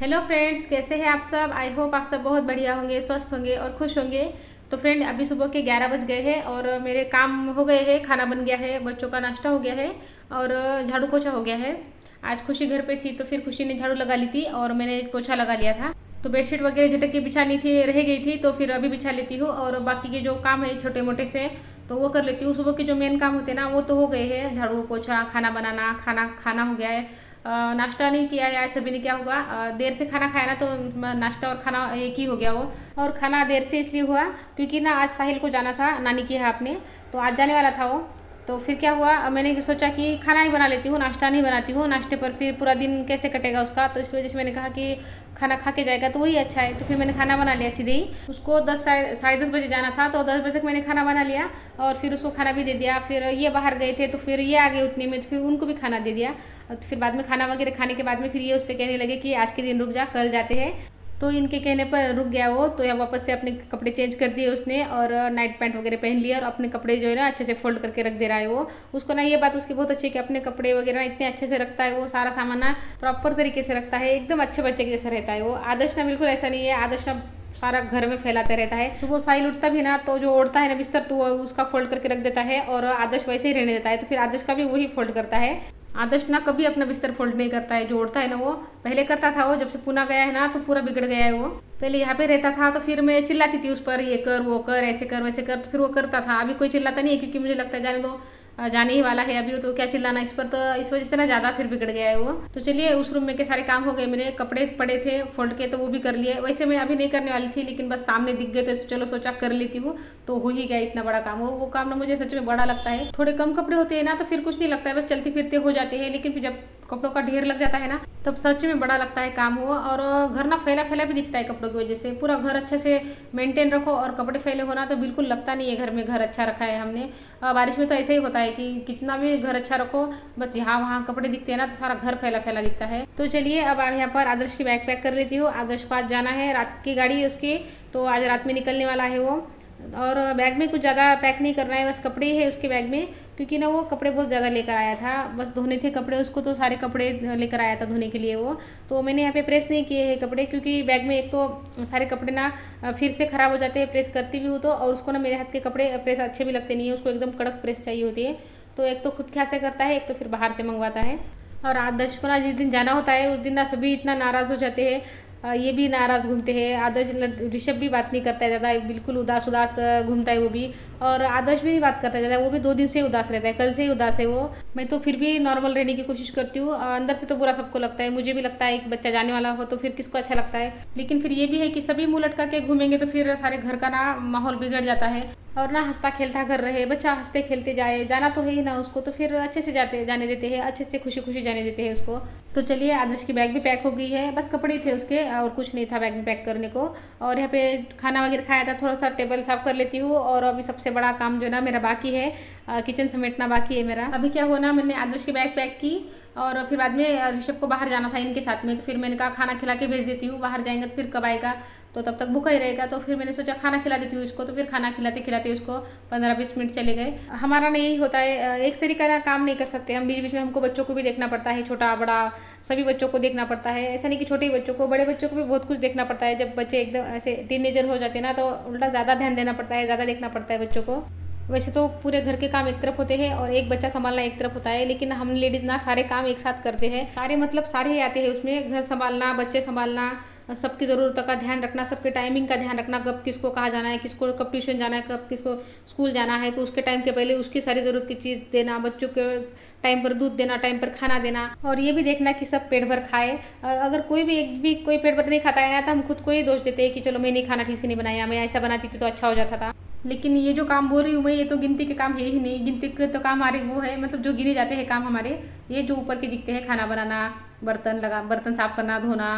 Hello friends, कैसे हैं आप सब। आई होप आप सब बहुत बढ़िया होंगे, स्वस्थ होंगे और खुश होंगे। तो फ्रेंड, अभी सुबह के 11 बज गए हैं और मेरे काम हो गए हैं। खाना बन गया है, बच्चों का नाश्ता हो गया है और झाड़ू पोछा हो गया है। आज खुशी घर पे थी तो फिर खुशी ने झाड़ू लगा ली थी और मैंने पोछा लगा लिया था। तो बेडशीट वगैरह झटक के बिछानी थी, रह गई थी, तो फिर अभी बिछा लेती हूँ। और बाकी के जो काम है छोटे मोटे से तो वो कर लेती हूँ। सुबह के जो मेन काम होते हैं ना वो तो हो गए हैं, झाड़ू पोछा, खाना बनाना, खाना हो गया है। नाश्ता नहीं किया है आज सभी ने। क्या होगा, देर से खाना खाया ना तो नाश्ता और खाना एक ही हो गया वो। और खाना देर से इसलिए हुआ क्योंकि ना आज साहिल को जाना था नानी के यहाँ अपने, तो आज जाने वाला था वो। तो फिर क्या हुआ, मैंने सोचा कि खाना ही बना लेती हूँ, नाश्ता नहीं बनाती हूँ। नाश्ते पर फिर पूरा दिन कैसे कटेगा उसका, तो इस वजह से मैंने कहा कि खाना खा के जाएगा तो वही अच्छा है। तो फिर मैंने खाना बना लिया सीधे ही। उसको 10 साढ़े 10 बजे जाना था तो 10 बजे तक मैंने खाना बना लिया और फिर उसको खाना भी दे दिया। फिर ये बाहर गए थे तो फिर ये आ गए उतने में, तो फिर उनको भी खाना दे दिया। और फिर बाद में खाना वगैरह खाने के बाद में फिर ये उससे कहने लगे कि आज के दिन रुक जा, कल जाते हैं। तो इनके कहने पर रुक गया वो। तो यहाँ वापस से अपने कपड़े चेंज कर दिए उसने और नाइट पैंट वगैरह पहन लिया और अपने कपड़े जो है ना अच्छे से फोल्ड करके रख दे रहा है वो। उसको ना ये बात उसकी बहुत अच्छी है कि अपने कपड़े वगैरह इतने अच्छे से रखता है वो, सारा सामान ना प्रॉपर तरीके से रखता है, एकदम अच्छे बच्चे के जैसा रहता है वो। आदर्श ना बिल्कुल ऐसा नहीं है। आदर्श ना सारा घर में फैलाते रहता है। सुबह साहिल उठता भी ना तो जो ओढ़ता है ना बिस्तर तो वो उसका फोल्ड करके रख देता है और आदर्श वैसे ही रहने देता है। तो फिर आदर्श का भी वही फोल्ड करता है। आदर्श ना कभी अपना बिस्तर फोल्ड नहीं करता है। जो ओढ़ता है ना वो पहले करता था, वो जब से पुणे गया है ना तो पूरा बिगड़ गया है वो। पहले यहाँ पे रहता था तो फिर मैं चिल्लाती थी उस पर, ये कर वो कर, ऐसे कर वैसे कर, तो फिर वो करता था। अभी कोई चिल्लाता नहीं है क्योंकि मुझे लगता है जाने दो, जाने ही वाला है अभी तो क्या चिल्लाना इस पर। तो इस वजह से ना ज़्यादा फिर बिगड़ गया है वो। तो चलिए, उस रूम में के सारे काम हो गए मेरे। कपड़े पड़े थे फोल्ड के तो वो भी कर लिए। वैसे मैं अभी नहीं करने वाली थी लेकिन बस सामने दिख गए तो चलो सोचा कर लेती हूँ। तो हो ही गया इतना बड़ा काम। वो काम ना मुझे सच में बड़ा लगता है। थोड़े कम कपड़े होते हैं ना तो फिर कुछ नहीं लगता है, बस चलते फिरते हो जाते हैं। लेकिन फिर जब कपड़ों का ढेर लग जाता है ना तब सच में बड़ा लगता है काम वो। और घर ना फैला फैला भी दिखता है कपड़ों की वजह से। पूरा घर अच्छे से मेंटेन रखो और कपड़े फैले होना तो बिल्कुल लगता नहीं है घर में घर अच्छा रखा है हमने। बारिश में तो ऐसे ही होता है कि कितना भी घर अच्छा रखो, बस यहाँ वहाँ कपड़े दिखते हैं ना तो सारा घर फैला फैला दिखता है। तो चलिए, अब आप यहाँ पर आदर्श की बैग पैक कर लेती हूँ। आदर्श को आज जाना है, रात की गाड़ी है उसकी, तो आज रात में निकलने वाला है वो। और बैग में कुछ ज़्यादा पैक नहीं करना है, बस कपड़े ही है उसके बैग में क्योंकि ना वो कपड़े बहुत ज़्यादा लेकर आया था। बस धोने थे कपड़े उसको, तो सारे कपड़े लेकर आया था धोने के लिए वो। तो मैंने यहाँ पे प्रेस नहीं किए हैं कपड़े क्योंकि बैग में एक तो सारे कपड़े ना फिर से ख़राब हो जाते हैं प्रेस करती भी हूँ तो। और उसको ना मेरे हाथ के कपड़े प्रेस अच्छे भी लगते नहीं है, उसको एकदम कड़क प्रेस चाहिए होती है। तो एक तो खुद ख्याल से करता है, एक तो फिर बाहर से मंगवाता है। और आदर्श को ना जिस दिन जाना होता है उस दिन ना सभी इतना नाराज़ हो जाते हैं। ये भी नाराज़ घूमते हैं। आदर्श ऋषभ भी बात नहीं करता है ज़्यादा, बिल्कुल उदास उदास घूमता है वो भी। और आदर्श भी नहीं बात करता है ज़्यादा, वो भी 2 दिन से उदास रहता है, कल से ही उदास है वो। मैं तो फिर भी नॉर्मल रहने की कोशिश करती हूँ। अंदर से तो बुरा सबको लगता है, मुझे भी लगता है कि बच्चा जाने वाला हो तो फिर किसको अच्छा लगता है। लेकिन फिर ये भी है कि सभी मुँह लटका के घूमेंगे तो फिर सारे घर का ना माहौल बिगड़ जाता है। और ना हंसता खेलता घर रहे, बच्चा हंसते खेलते जाए, जाना तो है ही ना उसको, तो फिर अच्छे से जाने देते हैं, अच्छे से खुशी खुशी जाने देते हैं उसको। तो चलिए, आदर्श की बैग भी पैक हो गई है, बस कपड़े थे उसके और कुछ नहीं था बैग में पैक करने को। और यहाँ पे खाना वगैरह खाया था, थोड़ा सा टेबल साफ कर लेती हूँ। और अभी सबसे बड़ा काम जो ना मेरा बाकी है, किचन समेटना बाकी है मेरा। अभी क्या हुआ ना, मैंने आदर्श की बैग पैक की और फिर बाद में ऋषभ को बाहर जाना था इनके साथ में, तो फिर मैंने कहा खाना खिला के भेज देती हूँ, बाहर जाएंगे तो फिर कब आएगा, तो तब तक भूखा ही रहेगा। तो फिर मैंने सोचा खाना खिला देती हूँ इसको। तो फिर खाना खिलाते खिलाते उसको 15-20 मिनट चले गए। हमारा नहीं होता है, एक तरीका का काम नहीं कर सकते हम, बीच बीच में हमको बच्चों को भी देखना पड़ता है, छोटा बड़ा सभी बच्चों को देखना पड़ता है। ऐसा नहीं कि छोटे ही बच्चों को, बड़े बच्चों को भी बहुत कुछ देखना पड़ता है। जब बच्चे एकदम ऐसे टीनेजर हो जाते हैं ना तो उल्टा ज़्यादा ध्यान देना पड़ता है, ज़्यादा देखना पड़ता है बच्चों को। वैसे तो पूरे घर के काम एक तरफ होते हैं और एक बच्चा संभालना एक तरफ होता है, लेकिन हम लेडीज़ ना सारे काम एक साथ करते हैं। सारे मतलब सारे ही आते हैं उसमें, घर संभालना, बच्चे संभालना, सबकी ज़रूरतों का ध्यान रखना, सबके टाइमिंग का ध्यान रखना, कब किसको कहाँ जाना है, किसको कब ट्यूशन जाना है, कब किसको स्कूल जाना है, तो उसके टाइम के पहले उसकी सारी ज़रूरत की चीज़ देना, बच्चों के टाइम पर दूध देना, टाइम पर खाना देना। और ये भी देखना कि सब पेट भर खाए। अगर कोई भी एक भी कोई पेट भर नहीं खाता है ना तो हम खुद को ही दोष देते हैं कि चलो मैं नहीं खाना ठीक से नहीं बनाया, मैं ऐसा बनाती थी तो अच्छा हो जाता था। लेकिन ये जो काम बोल रही हूँ मैं, ये तो गिनती के काम है ही नहीं। गिनती के तो काम हमारे वो है, मतलब जो गिने जाते हैं काम हमारे, ये जो ऊपर के दिखते हैं, खाना बनाना, बर्तन साफ करना, धोना,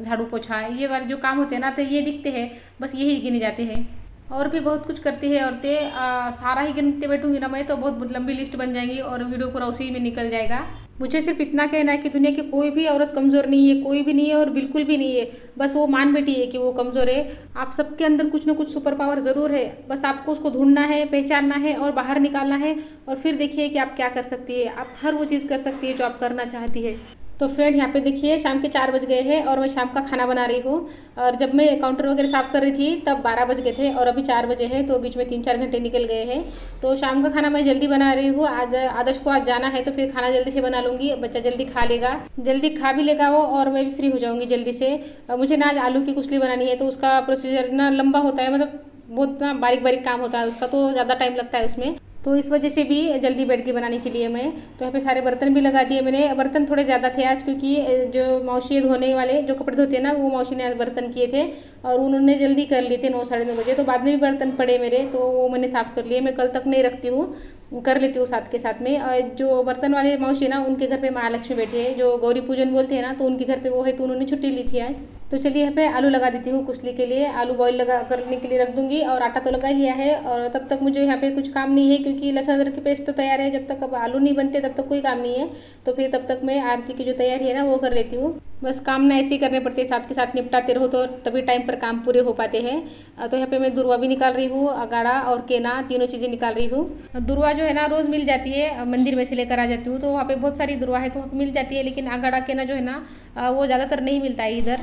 झाड़ू पोछा, ये वाले जो काम होते हैं ना तो ये दिखते हैं, बस यही गिने जाते हैं। और भी बहुत कुछ करती है औरतें। सारा ही गिनते बैठूंगी ना मैं तो बहुत लंबी लिस्ट बन जाएगी और वीडियो पूरा उसी में निकल जाएगा। मुझे सिर्फ इतना कहना है कि दुनिया की कोई भी औरत कमज़ोर नहीं है, कोई भी नहीं है और बिल्कुल भी नहीं है। बस वो मान बैठी है कि वो कमज़ोर है। आप सबके अंदर कुछ ना कुछ सुपर पावर ज़रूर है, बस आपको उसको ढूंढना है, पहचानना है और बाहर निकालना है। और फिर देखिए कि आप क्या कर सकती है। आप हर वो चीज़ कर सकती है जो आप करना चाहती है। तो फ्रेंड यहाँ पे देखिए शाम के 4 बज गए हैं और मैं शाम का खाना बना रही हूँ। और जब मैं काउंटर वगैरह साफ़ कर रही थी तब 12 बज गए थे और अभी 4 बजे हैं, तो बीच में 3-4 घंटे निकल गए हैं। तो शाम का खाना मैं जल्दी बना रही हूँ। आज आदर्श को आज जाना है तो फिर खाना जल्दी से बना लूँगी, बच्चा जल्दी खा लेगा, जल्दी खा भी लेगा वो, और मैं भी फ्री हो जाऊँगी जल्दी से। मुझे ना आज आलू की कुचली बनानी है, तो उसका प्रोसीजर इतना लंबा होता है, मतलब बहुत ना बारीक बारीक काम होता है उसका, तो ज़्यादा टाइम लगता है उसमें। तो इस वजह से भी जल्दी बैठ के बनाने के लिए मैं तो यहाँ पे सारे बर्तन भी लगा दिए मैंने। बर्तन थोड़े ज़्यादा थे आज, क्योंकि जो मौसी धोने वाले जो कपड़े धोते हैं ना, वो मौसी ने आज बर्तन किए थे और उन्होंने जल्दी कर लिए थे 9 साढ़े 9 बजे। तो बाद में भी बर्तन पड़े मेरे, तो वो मैंने साफ़ कर लिए। मैं कल तक नहीं रखती हूँ, कर लेती हूँ साथ के साथ में। और जो बर्तन वाले मौसी ना, उनके घर पे महालक्ष्मी बैठी है, जो गौरी पूजन बोलते हैं ना, तो उनके घर पे वो है, तो उन्होंने छुट्टी ली थी आज। तो चलिए यहाँ पे आलू लगा देती हूँ कुचली के लिए। आलू बॉईल लगा करने के लिए रख दूँगी, और आटा तो लगा लिया है। और तब तक मुझे यहाँ पे कुछ काम नहीं है, क्योंकि लहसुन अदरक की पेस्ट तो तैयार है। जब तक अब आलू नहीं बनते तब तक कोई काम नहीं है। तो फिर तब तक मैं आरती की जो तैयारी है ना, वो कर लेती हूँ। बस काम ना ऐसे ही करने पड़ते हैं, साथ के साथ निपटाते रहो तो तभी टाइम पर काम पूरे हो पाते हैं। तो यहाँ पे मैं दुर्वा भी निकाल रही हूँ, अगाड़ा और केना, तीनों चीज़ें निकाल रही हूँ। दुर्वा जो है ना रोज़ मिल जाती है, मंदिर में से लेकर आ जाती हूँ, तो वहाँ पे बहुत सारी दुर्वा है तो वहाँ पे मिल जाती है। लेकिन अगाड़ा केना जो है ना, वो ज़्यादातर नहीं मिलता है इधर।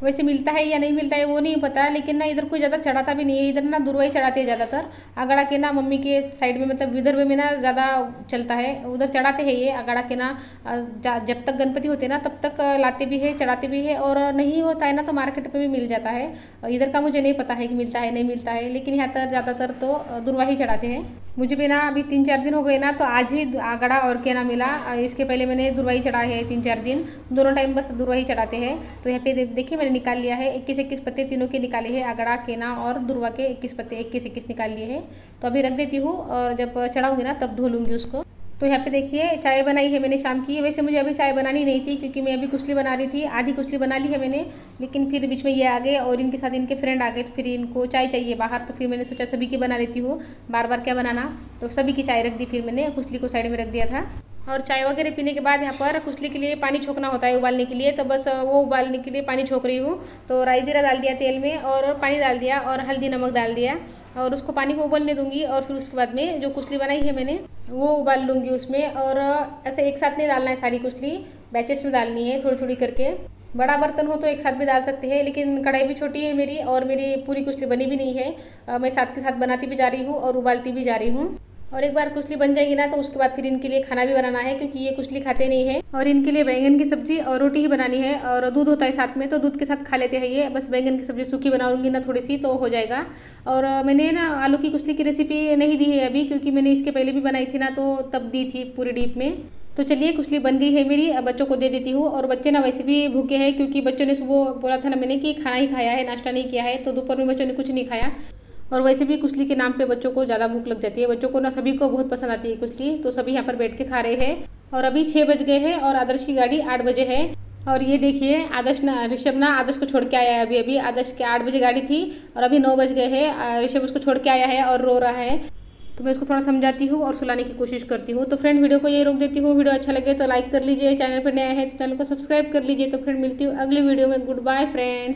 वैसे मिलता है या नहीं मिलता है वो नहीं पता, लेकिन ना इधर कोई ज़्यादा चढ़ाता भी नहीं है। इधर ना दुर्वा ही चढ़ाते हैं ज़्यादातर। अगाड़ा के ना मम्मी के साइड में, मतलब विदर्भ में ना ज़्यादा चलता है, उधर चढ़ाते हैं ये अगाड़ा के ना। जब तक गणपति होते ना तब तक लाते भी है, चढ़ाते भी है, और नहीं होता है ना तो मार्केट में भी मिल जाता है। इधर का मुझे नहीं पता है कि मिलता है नहीं मिलता है, लेकिन यहाँ पर ज़्यादातर तो दुर्वा ही चढ़ाते हैं। मुझे भी ना अभी 3-4 दिन हो गए ना, तो आज ही आगड़ा और केना मिला। इसके पहले मैंने दुर्वा ही चढ़ाई है 3-4 दिन, दोनों टाइम बस दुर्वा ही चढ़ाते हैं। तो यहाँ पे देखिए मैंने निकाल लिया है 21-21 पत्ते तीनों के निकाले हैं, आगड़ा केना और दुर्वा के 21 पत्ते 21-21 निकाल लिए हैं। तो अभी रख देती हूँ, और जब चढ़ाऊँगी ना तब धो लूँगी उसको। तो यहाँ पे देखिए चाय बनाई है मैंने शाम की। वैसे मुझे अभी चाय बनानी नहीं थी, क्योंकि मैं अभी कुचली बना रही थी, आधी कुचली बना ली है मैंने। लेकिन फिर बीच में ये आ गए और इनके साथ इनके फ्रेंड आ गए, तो फिर इनको चाय चाहिए बाहर। तो फिर मैंने सोचा सभी की बना लेती हूँ, बार बार क्या बनाना। तो सभी की चाय रख दी, फिर मैंने कुचली को साइड में रख दिया था। और चाय वगैरह पीने के बाद यहाँ पर कुचली के लिए पानी छोंकना होता है उबालने के लिए, तो बस वो उबालने के लिए पानी छोंक रही हूँ। तो राई जीरा डाल दिया तेल में, और पानी डाल दिया, और हल्दी नमक डाल दिया, और उसको पानी को उबलने दूंगी। और फिर उसके बाद में जो कुचली बनाई है मैंने वो उबाल लूँगी उसमें। और ऐसे एक साथ नहीं डालना है सारी कुचली, बैचेस में डालनी है थोड़ी थोड़ी करके। बड़ा बर्तन हो तो एक साथ भी डाल सकते हैं, लेकिन कढ़ाई भी छोटी है मेरी, और मेरी पूरी कुचली बनी भी नहीं है। मैं साथ के साथ बनाती भी जा रही हूँ और उबालती भी जा रही हूँ। और एक बार कुचली बन जाएगी ना, तो उसके बाद फिर इनके लिए खाना भी बनाना है, क्योंकि ये कुचली खाते नहीं है। और इनके लिए बैंगन की सब्जी और रोटी ही बनानी है, और दूध होता है साथ में, तो दूध के साथ खा लेते हैं ये। बस बैंगन की सब्जी सूखी बनाऊंगी ना थोड़ी सी, तो हो जाएगा। और मैंने ना आलू की कुचली की रेसिपी नहीं दी है अभी, क्योंकि मैंने इसके पहले भी बनाई थी ना, तो तब दी थी पूरी डीप में। तो चलिए कुचली बन गई है मेरी, अब बच्चों को दे देती हूँ। और बच्चे ना वैसे भी भूखे हैं, क्योंकि बच्चों ने सुबह बोला था ना मैंने कि खाना ही खाया है, नाश्ता नहीं किया है, तो दोपहर में बच्चों ने कुछ नहीं खाया। और वैसे भी कुचली के नाम पे बच्चों को ज़्यादा भूख लग जाती है, बच्चों को ना सभी को बहुत पसंद आती है कुचली। तो सभी यहाँ पर बैठ के खा रहे हैं। और अभी 6 बज गए हैं, और आदर्श की गाड़ी 8 बजे है। और ये देखिए आदर्श ना, ऋषभ ना आदर्श को छोड़ के आया है अभी। आदर्श के 8 बजे गाड़ी थी और अभी 9 बज गए हैं। ऋषभ उसको छोड़ के आया है और रो रहा है, तो मैं इसको थोड़ा समझाती हूँ और सुलाने की कोशिश करती हूँ। तो फ्रेंड वीडियो को ये रोक देती हूँ। वीडियो अच्छा लगे तो लाइक कर लीजिए, चैनल पर नया है तो चैनल को सब्सक्राइब कर लीजिए। तो फ्रेंड मिलती हूँ अगली वीडियो में। Goodbye friends.